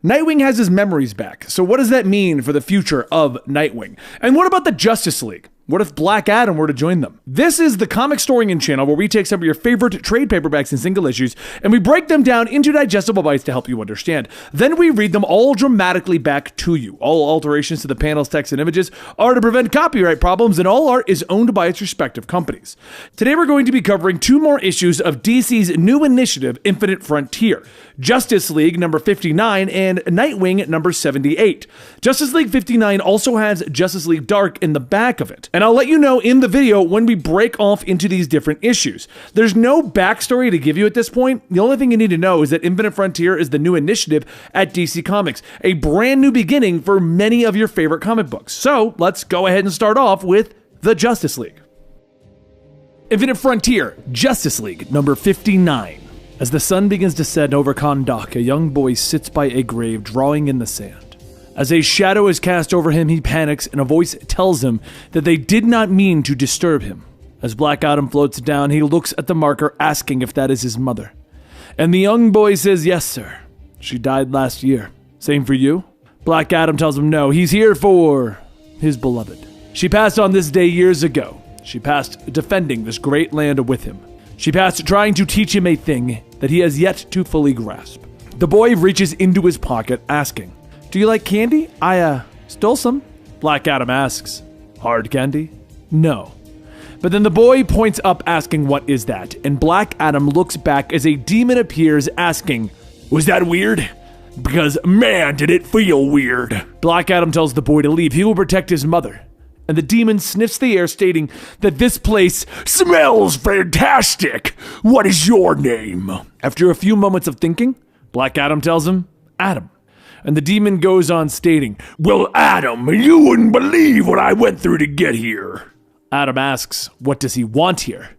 Nightwing has his memories back, so what does that mean for the future of Nightwing? And what about the Justice League? What if Black Adam were to join them? This is the Comic Storying channel where we take some of your favorite trade paperbacks and single issues and we break them down into digestible bites to help you understand. Then we read them all dramatically back to you. All alterations to the panels, text, and images are to prevent copyright problems, and all art is owned by its respective companies. Today we're going to be covering 2 more issues of DC's new initiative, Infinite Frontier. Justice League number 59 and Nightwing number 78. Justice League 59 also has Justice League Dark in the back of it. And I'll let you know in the video when we break off into these different issues. There's no backstory to give you at this point. The only thing you need to know is that Infinite Frontier is the new initiative at DC Comics, a brand new beginning for many of your favorite comic books. So let's go ahead and start off with the Justice League. Infinite Frontier, Justice League number 59. As the sun begins to set over Kahndaq, a young boy sits by a grave drawing in the sand. As a shadow is cast over him, he panics, and a voice tells him that they did not mean to disturb him. As Black Adam floats down, he looks at the marker, asking if that is his mother. And the young boy says, "Yes, sir. She died last year. Same for you?" Black Adam tells him no, he's here for his beloved. She passed on this day years ago. She passed defending this great land with him. She passed trying to teach him a thing that he has yet to fully grasp. The boy reaches into his pocket, asking, "Do you like candy? I stole some." Black Adam asks, "Hard candy?" "No." But then the boy points up, asking, "What is that?" And Black Adam looks back as a demon appears, asking, "Was that weird? Because, man, did it feel weird." Black Adam tells the boy to leave. He will protect his mother. And the demon sniffs the air, stating that this place smells fantastic. What is your name? After a few moments of thinking, Black Adam tells him, "Adam." And the demon goes on, stating, "Well, Adam, you wouldn't believe what I went through to get here." Adam asks, what does he want here?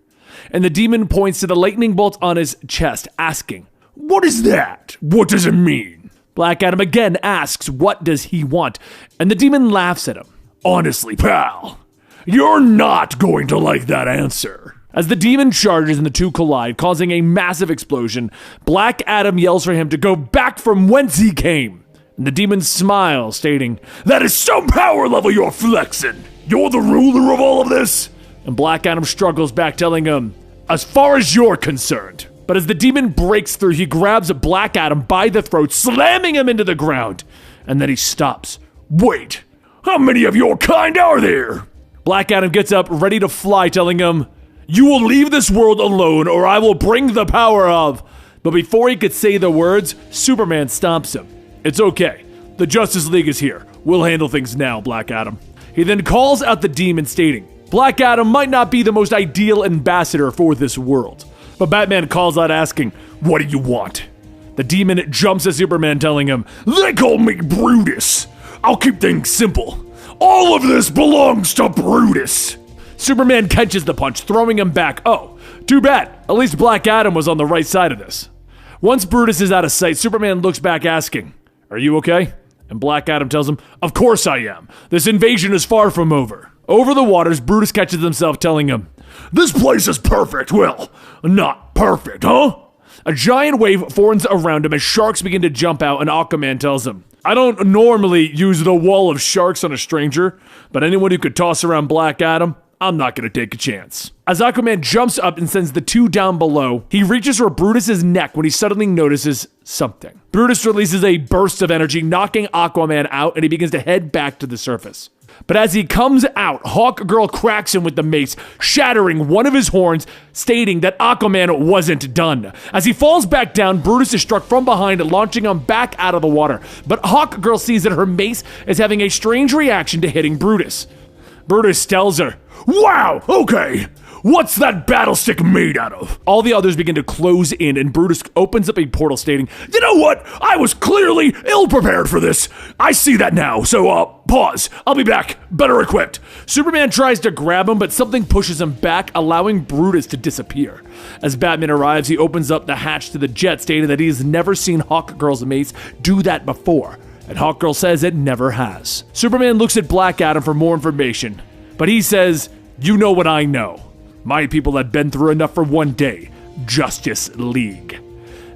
And the demon points to the lightning bolt on his chest, asking, "What is that? What does it mean?" Black Adam again asks, what does he want? And the demon laughs at him. "Honestly, pal, you're not going to like that answer." As the demon charges and the two collide, causing a massive explosion, Black Adam yells for him to go back from whence he came. And the demon smiles, stating, "That is some power level you're flexing. You're the ruler of all of this?" And Black Adam struggles back, telling him, "As far as you're concerned." But as the demon breaks through, he grabs Black Adam by the throat, slamming him into the ground. And then he stops. "Wait. How many of your kind are there?" Black Adam gets up, ready to fly, telling him, "You will leave this world alone, or I will bring the power of..." But before he could say the words, Superman stops him. "It's okay. The Justice League is here. We'll handle things now, Black Adam." He then calls out the demon, stating, Black Adam might not be the most ideal ambassador for this world. But Batman calls out, asking, "What do you want?" The demon jumps at Superman, telling him, "They call me Brutus. I'll keep things simple. All of this belongs to Brutus." Superman catches the punch, throwing him back. Oh, too bad. At least Black Adam was on the right side of this. Once Brutus is out of sight, Superman looks back, asking, "Are you okay?" And Black Adam tells him, "Of course I am. This invasion is far from over." Over the waters, Brutus catches himself, telling him, "This place is perfect. Well, not perfect, huh?" A giant wave forms around him as sharks begin to jump out, and Aquaman tells him, "I don't normally use the wall of sharks on a stranger, but anyone who could toss around Black Adam, I'm not going to take a chance." As Aquaman jumps up and sends the two down below, he reaches for Brutus's neck when he suddenly notices something. Brutus releases a burst of energy, knocking Aquaman out, and he begins to head back to the surface. But as he comes out, Hawkgirl cracks him with the mace, shattering one of his horns, stating that Aquaman wasn't done. As he falls back down, Brutus is struck from behind, launching him back out of the water. But Hawkgirl sees that her mace is having a strange reaction to hitting Brutus. Brutus tells her, "Wow, okay. What's that battle stick made out of?" All the others begin to close in, and Brutus opens up a portal, stating, "You know what? I was clearly ill-prepared for this. I see that now, so, pause. I'll be back, better equipped." Superman tries to grab him, but something pushes him back, allowing Brutus to disappear. As Batman arrives, he opens up the hatch to the jet, stating that he's never seen Hawkgirl's mace do that before. And Hawkgirl says it never has. Superman looks at Black Adam for more information, but he says, "You know what I know. My people have been through enough for one day. Justice League."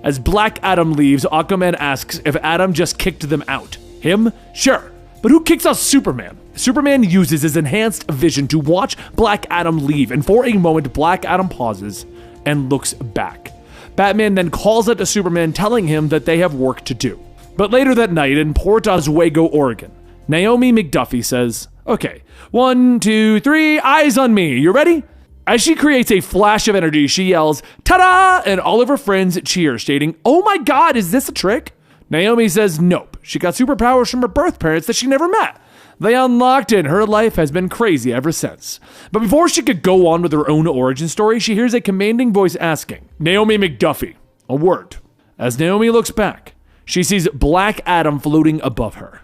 As Black Adam leaves, Aquaman asks if Adam just kicked them out. Him? Sure. But who kicks out Superman? Superman uses his enhanced vision to watch Black Adam leave, and for a moment, Black Adam pauses and looks back. Batman then calls out to Superman, telling him that they have work to do. But later that night in Port Oswego, Oregon, Naomi McDuffie says, "Okay, 1, 2, 3, eyes on me, you ready?" As she creates a flash of energy, she yells, "Ta-da!" and all of her friends cheer, stating, "Oh my god, is this a trick?" Naomi says nope, she got superpowers from her birth parents that she never met. They unlocked it, and her life has been crazy ever since. But before she could go on with her own origin story, she hears a commanding voice asking, "Naomi McDuffie, a word." As Naomi looks back, she sees Black Adam floating above her.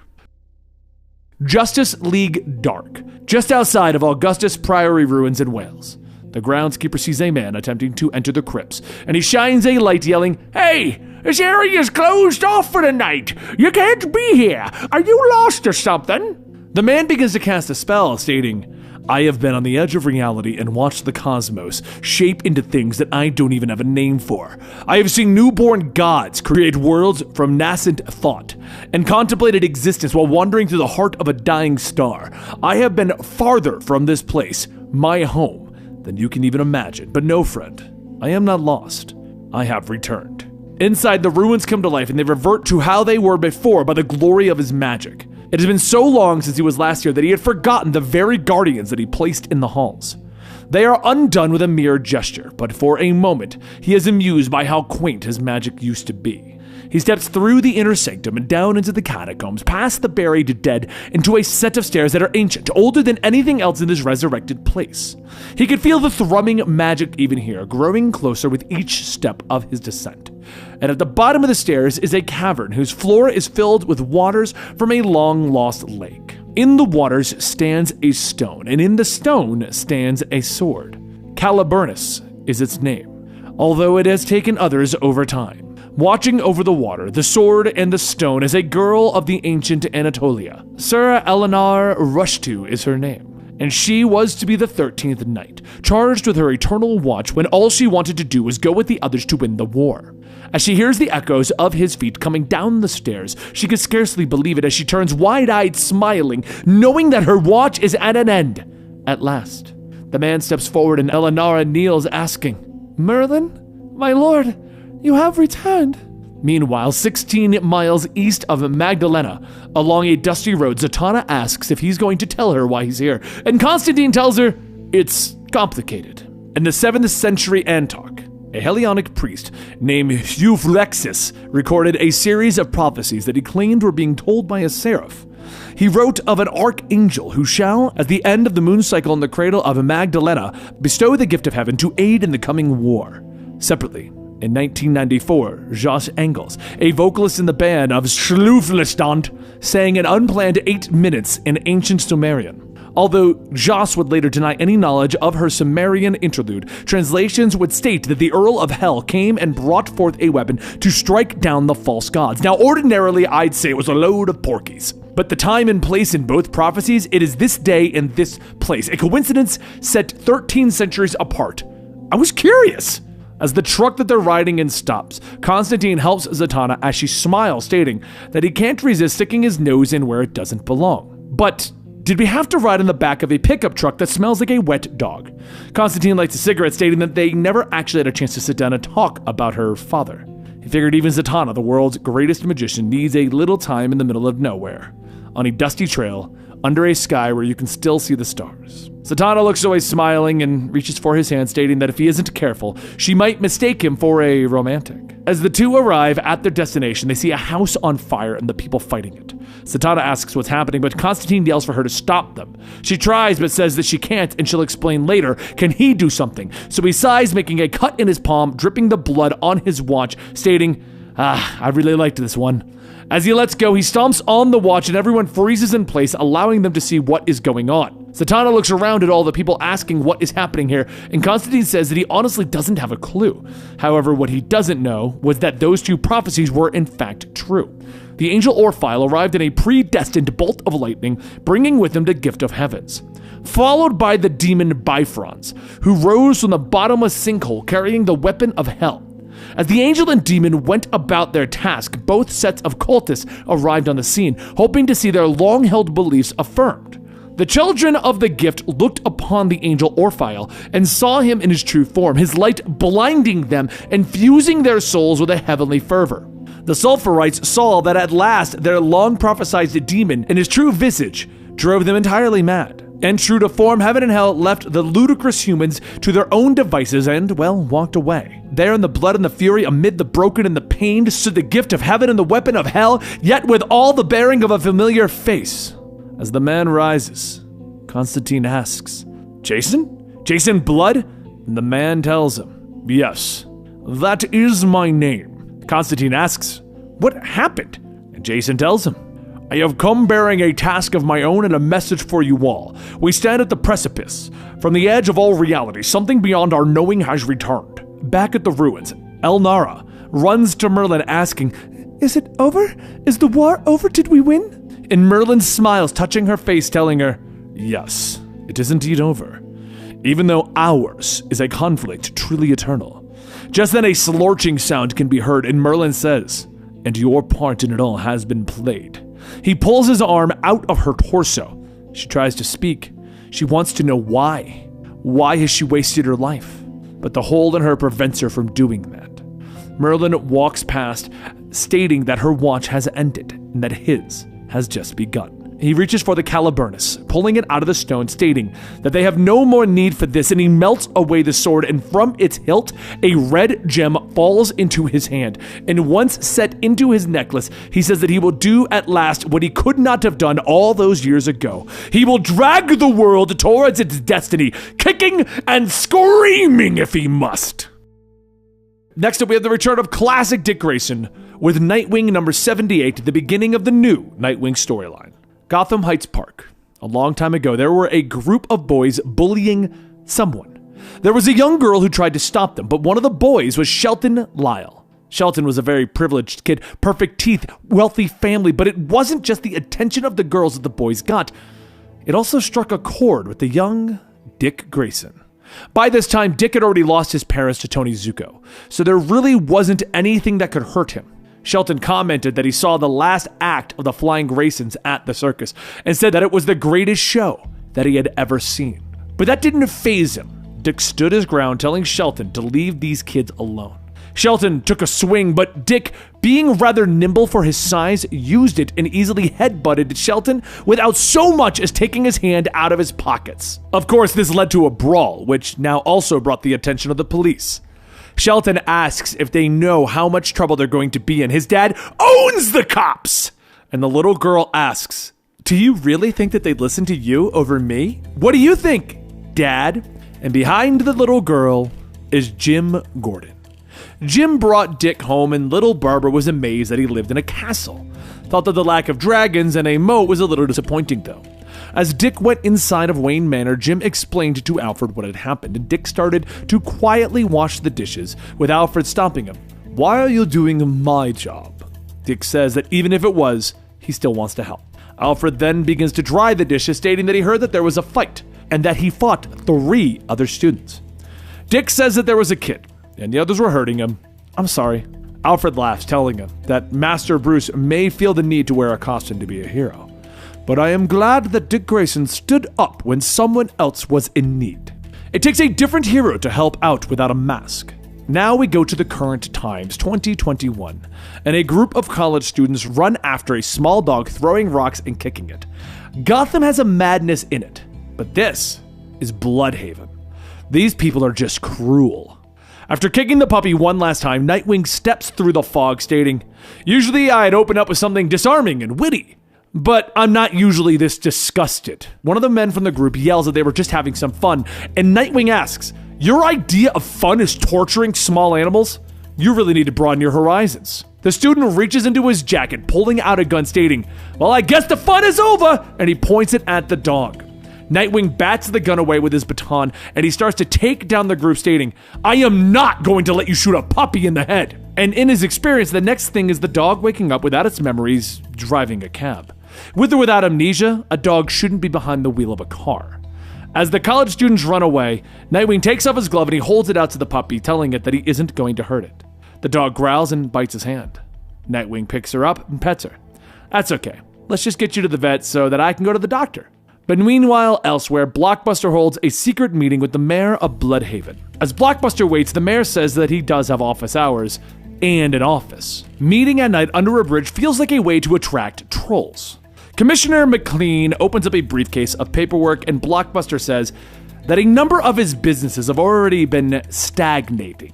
Justice League Dark, just outside of Augustus Priory ruins in Wales. The groundskeeper sees a man attempting to enter the crypts, and he shines a light yelling, "Hey, this area is closed off for the night. You can't be here. Are you lost or something?" The man begins to cast a spell, stating, "I have been on the edge of reality and watched the cosmos shape into things that I don't even have a name for. I have seen newborn gods create worlds from nascent thought and contemplated existence while wandering through the heart of a dying star. I have been farther from this place, my home, than you can even imagine. But no, friend, I am not lost. I have returned." Inside, the ruins come to life and they revert to how they were before by the glory of his magic. It has been so long since he was last here that he had forgotten the very guardians that he placed in the halls. They are undone with a mere gesture, but for a moment, he is amused by how quaint his magic used to be. He steps through the inner sanctum and down into the catacombs, past the buried dead, into a set of stairs that are ancient, older than anything else in this resurrected place. He could feel the thrumming magic even here, growing closer with each step of his descent. And at the bottom of the stairs is a cavern whose floor is filled with waters from a long-lost lake. In the waters stands a stone, and in the stone stands a sword. Caliburnus is its name, although it has taken others over time. Watching over the water, the sword, and the stone is a girl of the ancient Anatolia. Sir Eleanor Rushtu is her name, and she was to be the 13th knight, charged with her eternal watch when all she wanted to do was go with the others to win the war. As she hears the echoes of his feet coming down the stairs, she can scarcely believe it as she turns wide-eyed, smiling, knowing that her watch is at an end. At last, the man steps forward and Eleanor kneels, asking, "Merlin, my lord, you have returned." Meanwhile, 16 miles east of Magdalena, along a dusty road, Zatanna asks if he's going to tell her why he's here, and Constantine tells her it's complicated. In the 7th century Antioch, a Hellenic priest named Euphlexus recorded a series of prophecies that he claimed were being told by a seraph. He wrote of an archangel who shall, at the end of the moon cycle in the cradle of Magdalena, bestow the gift of heaven to aid in the coming war. Separately, in 1994, Josh Engels, a vocalist in the band of Schluflestand, sang an unplanned 8 minutes in ancient Sumerian. Although Joss would later deny any knowledge of her Sumerian interlude, translations would state that the Earl of Hell came and brought forth a weapon to strike down the false gods. Now, ordinarily, I'd say it was a load of porkies. But the time and place in both prophecies, it is this day and this place, a coincidence set 13 centuries apart. I was curious. As the truck that they're riding in stops, Constantine helps Zatanna as she smiles, stating that he can't resist sticking his nose in where it doesn't belong. But did we have to ride in the back of a pickup truck that smells like a wet dog? Constantine lights a cigarette, stating that they never actually had a chance to sit down and talk about her father. He figured even Zatanna, the world's greatest magician, needs a little time in the middle of nowhere, on a dusty trail, under a sky where you can still see the stars. Zatanna looks away smiling and reaches for his hand, stating that if he isn't careful, she might mistake him for a romantic. As the two arrive at their destination, they see a house on fire and the people fighting it. Zatanna asks what's happening, but Constantine yells for her to stop them. She tries, but says that she can't, and she'll explain later. Can he do something? So he sighs, making a cut in his palm, dripping the blood on his watch, stating, I really liked this one. As he lets go, he stomps on the watch and everyone freezes in place, allowing them to see what is going on. Zatanna looks around at all the people asking what is happening here, and Constantine says that he honestly doesn't have a clue. However, what he doesn't know was that those two prophecies were in fact true. The angel Orphile arrived in a predestined bolt of lightning, bringing with him the gift of heavens, followed by the demon Bifrons, who rose from the bottomless sinkhole carrying the weapon of hell. As the angel and demon went about their task, both sets of cultists arrived on the scene, hoping to see their long-held beliefs affirmed. The children of the gift looked upon the angel Orphiel and saw him in his true form, his light blinding them and fusing their souls with a heavenly fervor. The Sulphurites saw that at last their long-prophesied demon in his true visage drove them entirely mad. And true to form, heaven and hell left the ludicrous humans to their own devices and, well, walked away. There in the blood and the fury, amid the broken and the pained, stood the gift of heaven and the weapon of hell, yet with all the bearing of a familiar face. As the man rises, Constantine asks, Jason? Jason Blood? And the man tells him, yes, that is my name. Constantine asks, what happened? And Jason tells him, I have come bearing a task of my own and a message for you all. We stand at the precipice. From the edge of all reality, something beyond our knowing has returned. Back at the ruins, Elnara runs to Merlin asking, is it over? Is the war over? Did we win? And Merlin smiles, touching her face, telling her, yes, it is indeed over. Even though ours is a conflict truly eternal. Just then a slorching sound can be heard, and Merlin says, and your part in it all has been played. He pulls his arm out of her torso. She tries to speak. She wants to know why. Why has she wasted her life? But the hole in her prevents her from doing that. Merlin walks past, stating that her watch has ended and that his has just begun. He reaches for the Caliburnus, pulling it out of the stone, stating that they have no more need for this, and he melts away the sword, and from its hilt, a red gem falls into his hand. And once set into his necklace, he says that he will do at last what he could not have done all those years ago. He will drag the world towards its destiny, kicking and screaming if he must. Next up, we have the return of classic Dick Grayson with Nightwing number 78, the beginning of the new Nightwing storyline. Gotham Heights Park. A long time ago, there were a group of boys bullying someone. There was a young girl who tried to stop them, but one of the boys was Shelton Lyle. Shelton was a very privileged kid, perfect teeth, wealthy family, but it wasn't just the attention of the girls that the boys got. It also struck a chord with the young Dick Grayson. By this time, Dick had already lost his parents to Tony Zuko, so there really wasn't anything that could hurt him. Shelton commented that he saw the last act of the Flying Graysons at the circus and said that it was the greatest show that he had ever seen. But that didn't faze him. Dick stood his ground, telling Shelton to leave these kids alone. Shelton took a swing, but Dick, being rather nimble for his size, used it and easily headbutted Shelton without so much as taking his hand out of his pockets. Of course, this led to a brawl, which now also brought the attention of the police. Shelton asks if they know how much trouble they're going to be in. His dad owns the cops! And the little girl asks, do you really think that they'd listen to you over me? What do you think, Dad? And behind the little girl is Jim Gordon. Jim brought Dick home, and little Barbara was amazed that he lived in a castle. Thought that the lack of dragons and a moat was a little disappointing, though. As Dick went inside of Wayne Manor, Jim explained to Alfred what had happened, and Dick started to quietly wash the dishes, with Alfred stopping him. Why are you doing my job? Dick says that even if it was, he still wants to help. Alfred then begins to dry the dishes, stating that he heard that there was a fight, and that he fought 3 other students. Dick says that there was a kid, and the others were hurting him. I'm sorry. Alfred laughs, telling him that Master Bruce may feel the need to wear a costume to be a hero. But I am glad that Dick Grayson stood up when someone else was in need. It takes a different hero to help out without a mask. Now we go to the current times, 2021, and a group of college students run after a small dog, throwing rocks and kicking it. Gotham has a madness in it, but this is Bloodhaven. These people are just cruel. After kicking the puppy one last time, Nightwing steps through the fog, stating, usually I'd open up with something disarming and witty, but I'm not usually this disgusted. One of the men from the group yells that they were just having some fun, and Nightwing asks, your idea of fun is torturing small animals? You really need to broaden your horizons. The student reaches into his jacket, pulling out a gun, stating, well, I guess the fun is over, and he points it at the dog. Nightwing bats the gun away with his baton, and he starts to take down the group, stating, I am not going to let you shoot a puppy in the head. And in his experience, the next thing is the dog waking up without its memories, driving a cab. With or without amnesia, a dog shouldn't be behind the wheel of a car. As the college students run away, Nightwing takes off his glove and he holds it out to the puppy, telling it that he isn't going to hurt it. The dog growls and bites his hand. Nightwing picks her up and pets her. That's okay. Let's just get you to the vet so that I can go to the doctor. But meanwhile, elsewhere, Blockbuster holds a secret meeting with the mayor of Bloodhaven. As Blockbuster waits, the mayor says that he does have office hours and an office. Meeting at night under a bridge feels like a way to attract trolls. Commissioner McLean opens up a briefcase of paperwork, and Blockbuster says that a number of his businesses have already been stagnating.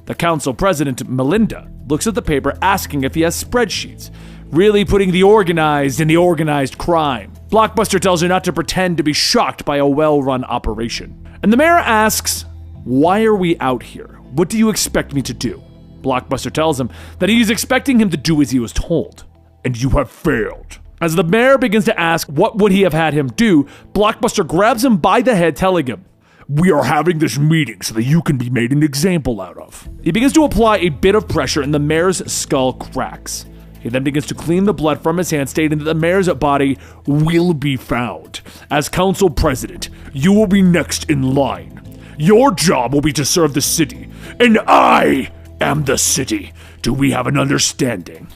The council president, Melinda, looks at the paper asking if he has spreadsheets, really putting the organized in the organized crime. Blockbuster tells her not to pretend to be shocked by a well-run operation. And the mayor asks, "Why are we out here? What do you expect me to do?" Blockbuster tells him that he's expecting him to do as he was told. "And you have failed." As the mayor begins to ask what would he have had him do, Blockbuster grabs him by the head, telling him, "We are having this meeting so that you can be made an example out of." He begins to apply a bit of pressure and the mayor's skull cracks. He then begins to clean the blood from his hand, stating that the mayor's body will be found. As council president, you will be next in line. Your job will be to serve the city, and I am the city. Do we have an understanding?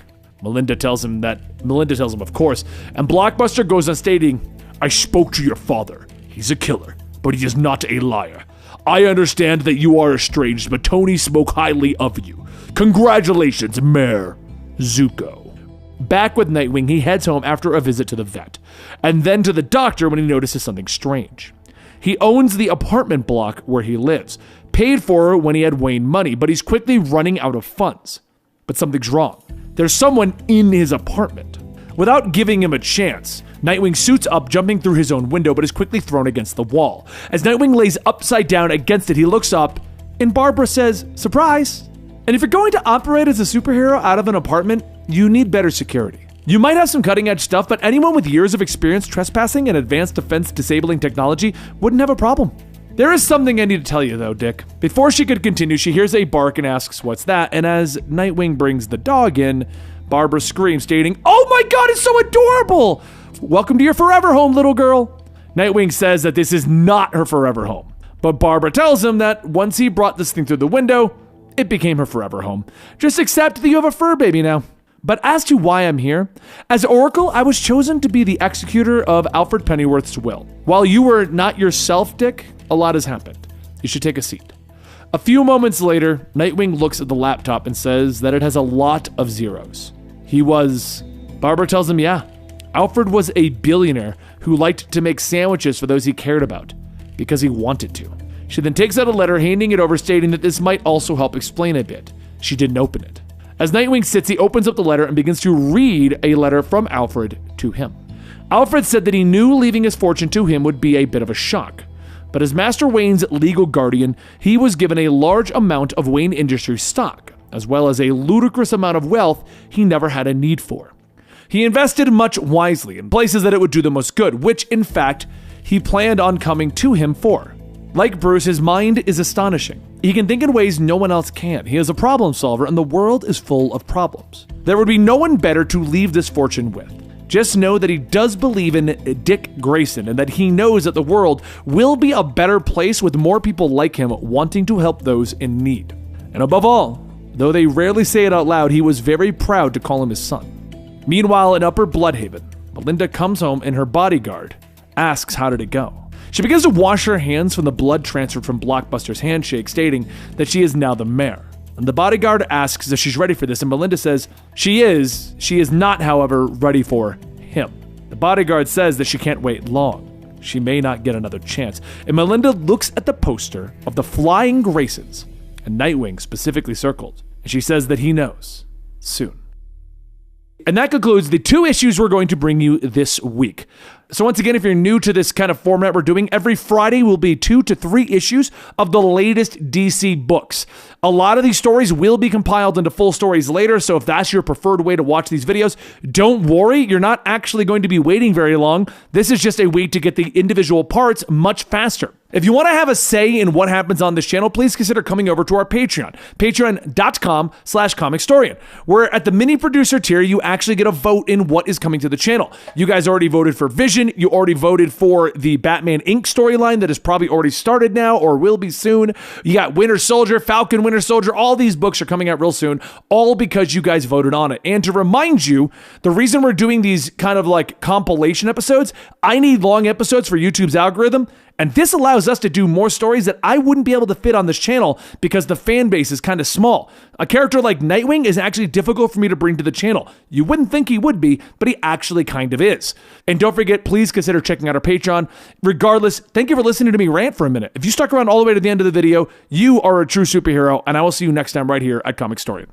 Melinda tells him of course, and Blockbuster goes on stating, "I spoke to your father. He's a killer, but he is not a liar. I understand that you are estranged, but Tony spoke highly of you. Congratulations, Mayor Zuko." Back with Nightwing, he heads home after a visit to the vet, and then to the doctor when he notices something strange. He owns the apartment block where he lives, paid for when he had Wayne money, but he's quickly running out of funds. But something's wrong. There's someone in his apartment. Without giving him a chance, Nightwing suits up, jumping through his own window, but is quickly thrown against the wall. As Nightwing lays upside down against it, he looks up, and Barbara says, "Surprise!" And if you're going to operate as a superhero out of an apartment, you need better security. You might have some cutting-edge stuff, but anyone with years of experience trespassing and advanced defense-disabling technology wouldn't have a problem. There is something I need to tell you, though, Dick. Before she could continue, she hears a bark and asks, "What's that?" And as Nightwing brings the dog in, Barbara screams, stating, "Oh my god, it's so adorable! Welcome to your forever home, little girl." Nightwing says that this is not her forever home, but Barbara tells him that once he brought this thing through the window, it became her forever home. Just accept that you have a fur baby now. But as to why I'm here, as Oracle, I was chosen to be the executor of Alfred Pennyworth's will. While you were not yourself, Dick, a lot has happened. You should take a seat. A few moments later, Nightwing looks at the laptop and says that it has a lot of zeros. Barbara tells him, yeah, Alfred was a billionaire who liked to make sandwiches for those he cared about, because he wanted to. She then takes out a letter, handing it over, stating that this might also help explain a bit. She didn't open it. As Nightwing sits, he opens up the letter and begins to read a letter from Alfred to him. Alfred said that he knew leaving his fortune to him would be a bit of a shock, but as Master Wayne's legal guardian, he was given a large amount of Wayne Industries stock, as well as a ludicrous amount of wealth he never had a need for. He invested much wisely in places that it would do the most good, which, in fact, he planned on coming to him for. Like Bruce, his mind is astonishing. He can think in ways no one else can. He is a problem solver, and the world is full of problems. There would be no one better to leave this fortune with. Just know that he does believe in Dick Grayson, and that he knows that the world will be a better place with more people like him wanting to help those in need. And above all, though they rarely say it out loud, he was very proud to call him his son. Meanwhile, in Upper Bloodhaven, Melinda comes home and her bodyguard asks how did it go. She begins to wash her hands from the blood transferred from Blockbuster's handshake, stating that she is now the mayor. And the bodyguard asks if she's ready for this, and Melinda says she is. She is not, however, ready for him. The bodyguard says that she can't wait long. She may not get another chance. And Melinda looks at the poster of the Flying Graysons, and Nightwing specifically circled, and she says that he knows soon. And that concludes the 2 issues we're going to bring you this week. So once again, if you're new to this kind of format we're doing, every Friday will be 2 to 3 issues of the latest DC books. A lot of these stories will be compiled into full stories later, so if that's your preferred way to watch these videos, don't worry, you're not actually going to be waiting very long. This is just a way to get the individual parts much faster. If you want to have a say in what happens on this channel, please consider coming over to our Patreon, patreon.com/comicstorian, where at the mini producer tier, you actually get a vote in what is coming to the channel. You guys already voted for Vision, imagine you already voted for the Batman Inc. storyline that has probably already started now or will be soon. You got Winter Soldier, Falcon, Winter Soldier. All these books are coming out real soon, all because you guys voted on it. And to remind you, the reason we're doing these kind of like compilation episodes, I need long episodes for YouTube's algorithm. And this allows us to do more stories that I wouldn't be able to fit on this channel because the fan base is kind of small. A character like Nightwing is actually difficult for me to bring to the channel. You wouldn't think he would be, but he actually kind of is. And don't forget, please consider checking out our Patreon. Regardless, thank you for listening to me rant for a minute. If you stuck around all the way to the end of the video, you are a true superhero, and I will see you next time right here at Comic Storian.